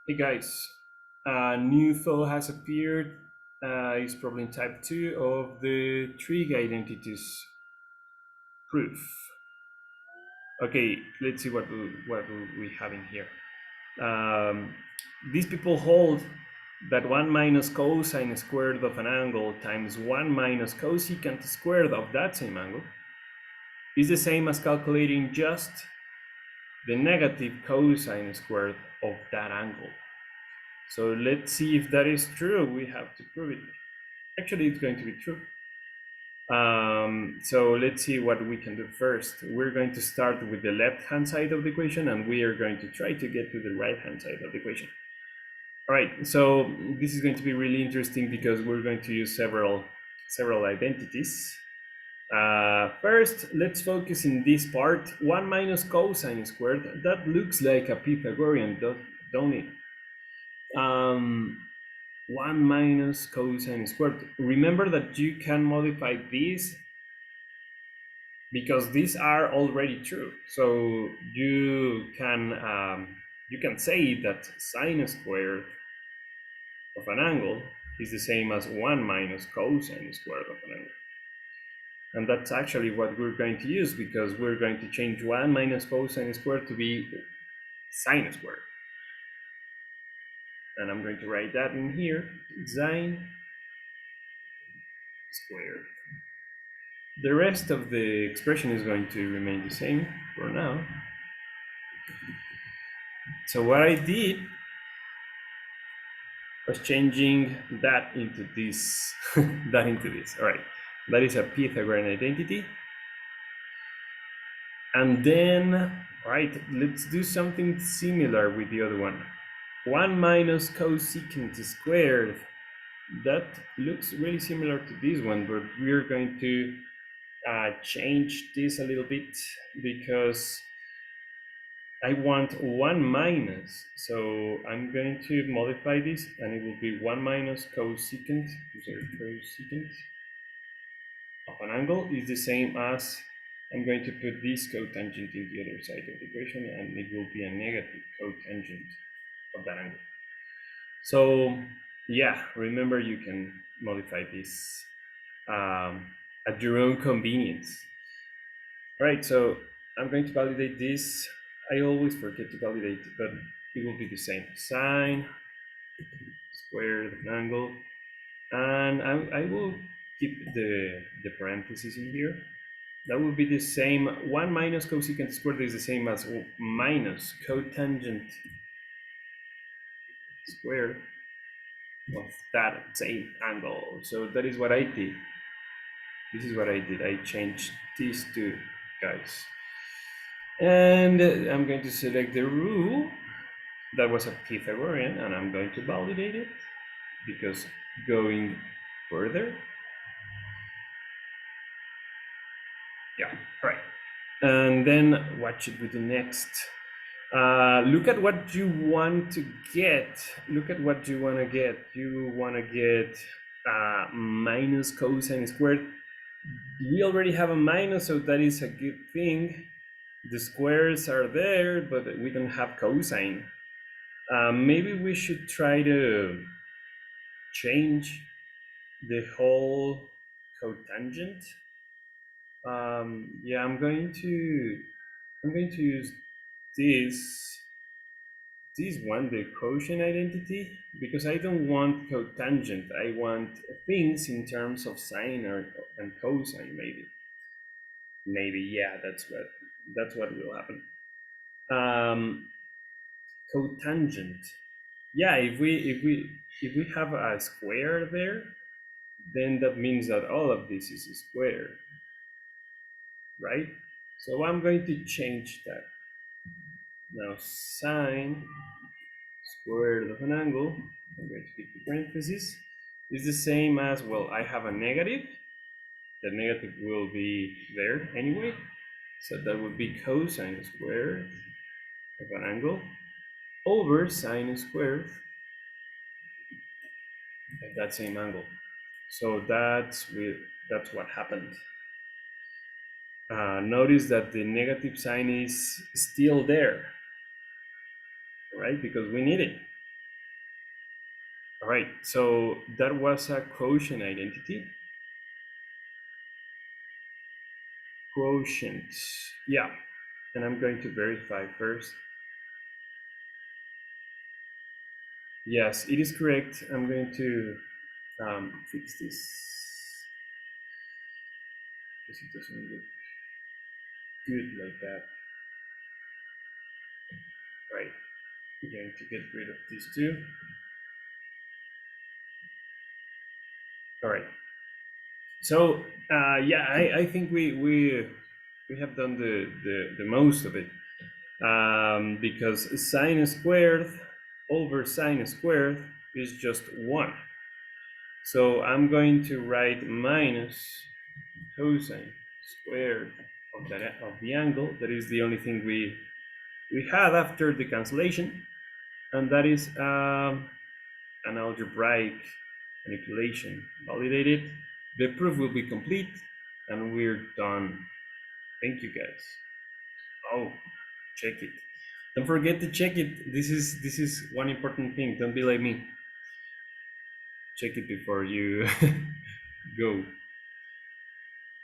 Hey guys, a new file has appeared. It's problem type 2 of the trig identities proof. Okay, let's see what we have in here. Um, these people hold that 1 minus cosine squared of an angle times 1 minus cosecant squared of that same angle is the same as calculating just the negative cosine squared of that angle. So let's see if that is true. We have to prove it. Actually, it's going to be true. So let's see what we can do first. We're going to start with the left-hand side of the equation, and we are going to try to get to the right-hand side of the equation. All right, so this is going to be really interesting because we're going to use several identities. First, let's focus in this part. 1 minus cosine squared. That looks like a Pythagorean, don't it? 1 minus cosine squared. Remember that you can modify these because these are already true. So you can say that sine squared of an angle is the same as 1 minus cosine squared of an angle. And that's actually what we're going to use because we're going to change 1 minus cosine squared to be sine squared. And I'm going to write that in here, sine squared. The rest of the expression is going to remain the same for now. So what I did was changing that into this, that into this. All right, that is a Pythagorean identity. And then, all right, let's do something similar with the other one. 1 minus cosecant squared. That looks really similar to this one, but we're going to change this a little bit because I want 1 minus. So I'm going to modify this and it will be 1 minus cosecant of an angle is the same as, I'm going to put this cotangent in the other side of the equation and it will be a negative cotangent of that angle. So yeah, remember you can modify this at your own convenience. All right, so I'm going to validate this. I always forget to validate, but it will be the same. Sine squared of an angle, and I will keep the parentheses in here. That will be the same. 1 minus cosecant squared is the same as minus cotangent squared of that same angle. So that is what I did. This is what I did. I changed these two guys. And I'm going to select the rule. That was a Pythagorean, and I'm going to validate it because going further. Yeah, all right. And then what should we do next? Look at what you want to get. Look at what you want to get. You want to get minus cosine squared. We already have a minus, so that is a good thing. The squares are there, but we don't have cosine. Maybe we should try to change the whole cotangent. Yeah, I'm going to use this one, the quotient identity, because I don't want cotangent. I want things in terms of sine and cosine. Maybe yeah, that's what will happen. Cotangent. Yeah, if we have a square there, then that means that all of this is a square, right? So I'm going to change that. Now sine squared of an angle, I'm going to keep the parentheses, is the same as, well, I have a negative. The negative will be there anyway. So that would be cosine squared of an angle over sine squared of that same angle. So that's what happened. Notice that the negative sign is still there, right? Because we need it. All right, so that was a quotient identity. Quotient, yeah, and I'm going to verify first. Yes, it is correct. I'm going to fix this because it doesn't look good like that. Right, I'm going to get rid of these two. All right. So yeah, I think we have done the most of it, because sine squared over sine squared is just 1. So I'm going to write minus cosine squared of the angle. That is the only thing we had after the cancellation, and that is an algebraic manipulation validated. The proof will be complete, and we're done. Thank you, guys. Oh, check it. Don't forget to check it. This is one important thing. Don't be like me. Check it before you go.